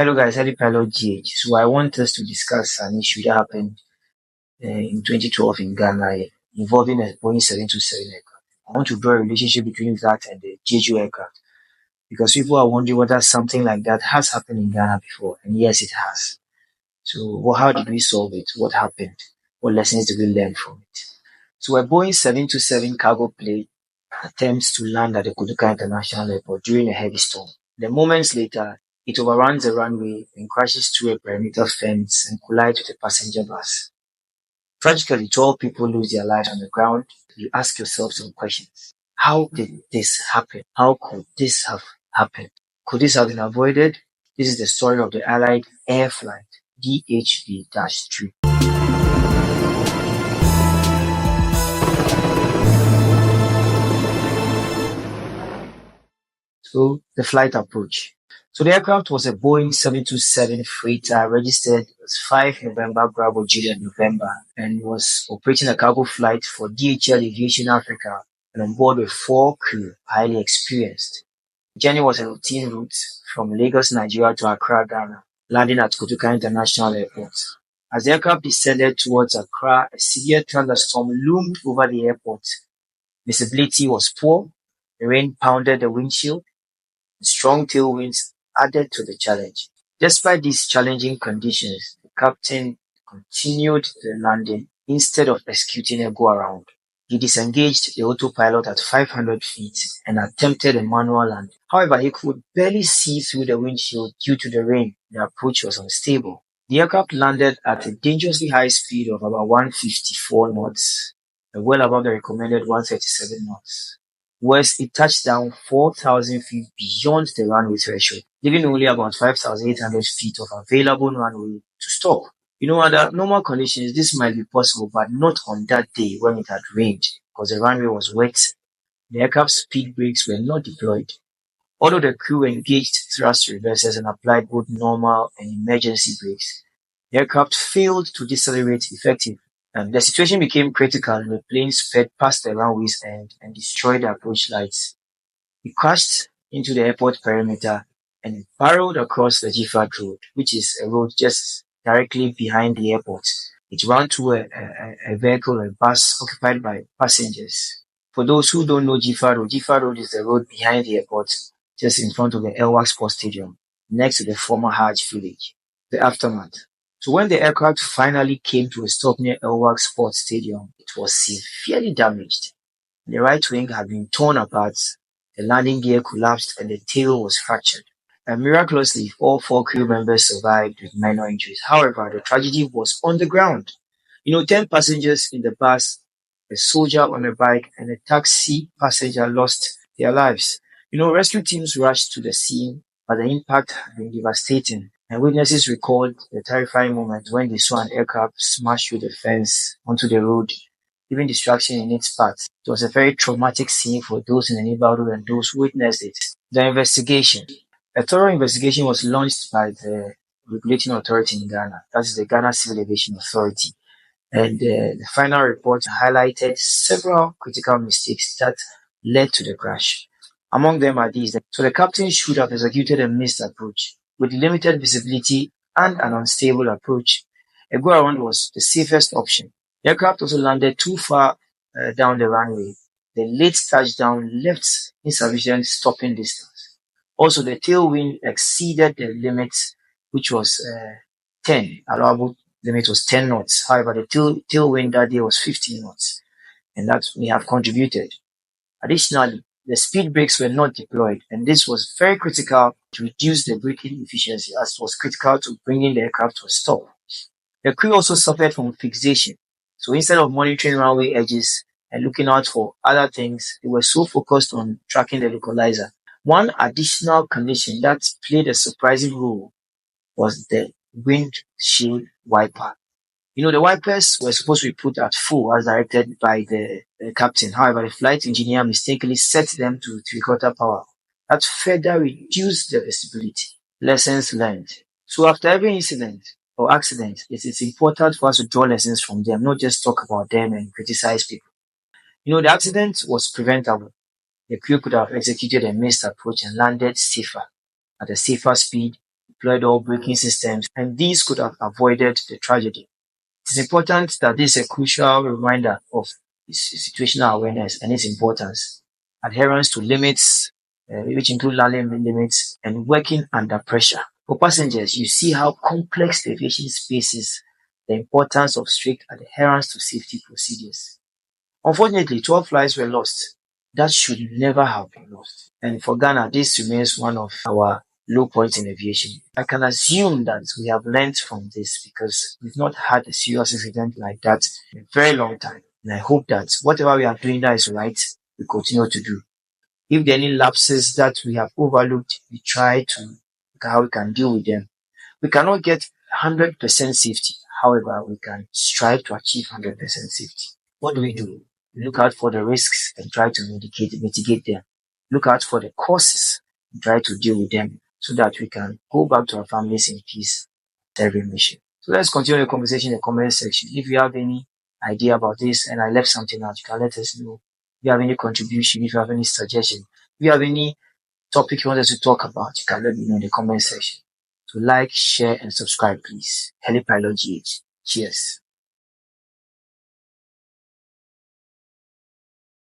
Hello guys, HeliPilotGh. So I want us to discuss an issue that happened in 2012 in Ghana involving a Boeing 727 aircraft. I want to draw a relationship between that and the Jeju aircraft because people are wondering whether something like that has happened in Ghana before. And yes, it has. So how did we solve it? What happened? What lessons did we learn from it? So a Boeing 727 cargo plane attempts to land at the Kotoka International Airport during a heavy storm. The moments later, it overruns the runway and crashes through a perimeter fence and collides with a passenger bus. Tragically, 12 people lose their lives on the ground. You ask yourself some questions. How did this happen? How could this have happened? Could this have been avoided? This is the story of the Allied Air Flight DHV-3. So the flight approach. So the aircraft was a Boeing 727 freighter registered as 5 November Bravo Juliet November and was operating a cargo flight for DHL Aviation Africa and on board with 4 crew, highly experienced. The journey was a routine route from Lagos, Nigeria to Accra, Ghana, landing at Kotoka International Airport. As the aircraft descended towards Accra, a severe thunderstorm loomed over the airport. Visibility was poor. The rain pounded the windshield. Strong tailwinds added to the challenge. Despite these challenging conditions, the captain continued the landing instead of executing a go-around. He disengaged the autopilot at 500 feet and attempted a manual landing. However, he could barely see through the windshield due to the rain. The approach was unstable. The aircraft landed at a dangerously high speed of about 154 knots, well above the recommended 137 knots. Whereas it touched down 4,000 feet beyond the runway threshold, leaving only about 5,800 feet of available runway to stop. Under normal conditions, this might be possible, but not on that day when it had rained, because the runway was wet. The aircraft's speed brakes were not deployed. Although the crew engaged thrust reversers and applied both normal and emergency brakes, the aircraft failed to decelerate effectively. The situation became critical and the plane sped past the runway's end and destroyed the approach lights. It crashed into the airport perimeter and barreled across the Gifad Road, which is a road just directly behind the airport. It ran through a vehicle, a bus occupied by passengers. For those who don't know Gifad Road is the road behind the airport, just in front of the Elwak Sports Stadium, next to the former Hajj village. The aftermath. So when the aircraft finally came to a stop near Elwak Sports Stadium, it was severely damaged. The right wing had been torn apart, the landing gear collapsed, and the tail was fractured. And miraculously, all 4 crew members survived with minor injuries. However, the tragedy was on the ground. 10 passengers in the bus, a soldier on a bike, and a taxi passenger lost their lives. Rescue teams rushed to the scene, but the impact had been devastating. And witnesses recalled the terrifying moment when they saw an aircraft smash through the fence onto the road, leaving destruction in its path. It was a very traumatic scene for those in the neighborhood and those who witnessed it. The investigation. A thorough investigation was launched by the regulating authority in Ghana, that is the Ghana Civil Aviation Authority. And the final report highlighted several critical mistakes that led to the crash. Among them are these. So the captain should have executed a missed approach. With limited visibility and an unstable approach, a go-around was the safest option. The aircraft also landed too far down the runway. The late touchdown left insufficient stopping distance. Also, the tailwind exceeded the limit, which was 10. Allowable limit was 10 knots. However, the tailwind that day was 15 knots, and that may have contributed. Additionally, the speed brakes were not deployed, and this was very critical to reduce the braking efficiency as it was critical to bringing the aircraft to a stop. The crew also suffered from fixation. So instead of monitoring runway edges and looking out for other things, they were so focused on tracking the localizer. One additional condition that played a surprising role was the windshield wiper. The wipers were supposed to be put at full as directed by the captain. However, the flight engineer mistakenly set them to 3/4 power. That further reduced the visibility. Lessons learned. So after every incident or accident, it is important for us to draw lessons from them, not just talk about them and criticize people. The accident was preventable. The crew could have executed a missed approach and landed safer, at a safer speed, deployed all braking systems, and these could have avoided the tragedy. It is important that this is a crucial reminder of situational awareness and its importance. Adherence to limits, which include landing limits, and working under pressure. For passengers, you see how complex the aviation space is, the importance of strict adherence to safety procedures. Unfortunately, 12 flights were lost. That should never have been lost. And for Ghana, this remains one of our low points in aviation. I can assume that we have learned from this because we've not had a serious incident like that in a very long time. And I hope that whatever we are doing that is right, we continue to do. If there are any lapses that we have overlooked, we try to look at how we can deal with them. We cannot get 100% safety. However, we can strive to achieve 100% safety. What do? We look out for the risks and try to mitigate them. Look out for the causes and try to deal with them so that we can go back to our families in peace after every mission. So let's continue the conversation in the comment section. If you have any idea about this and I left something out, you can let us know. If you have any contribution, if you have any suggestion, if you have any topic you want us to talk about, you can let me know in the comment section. So like, share, and subscribe, please. HeliPilotGh. Cheers.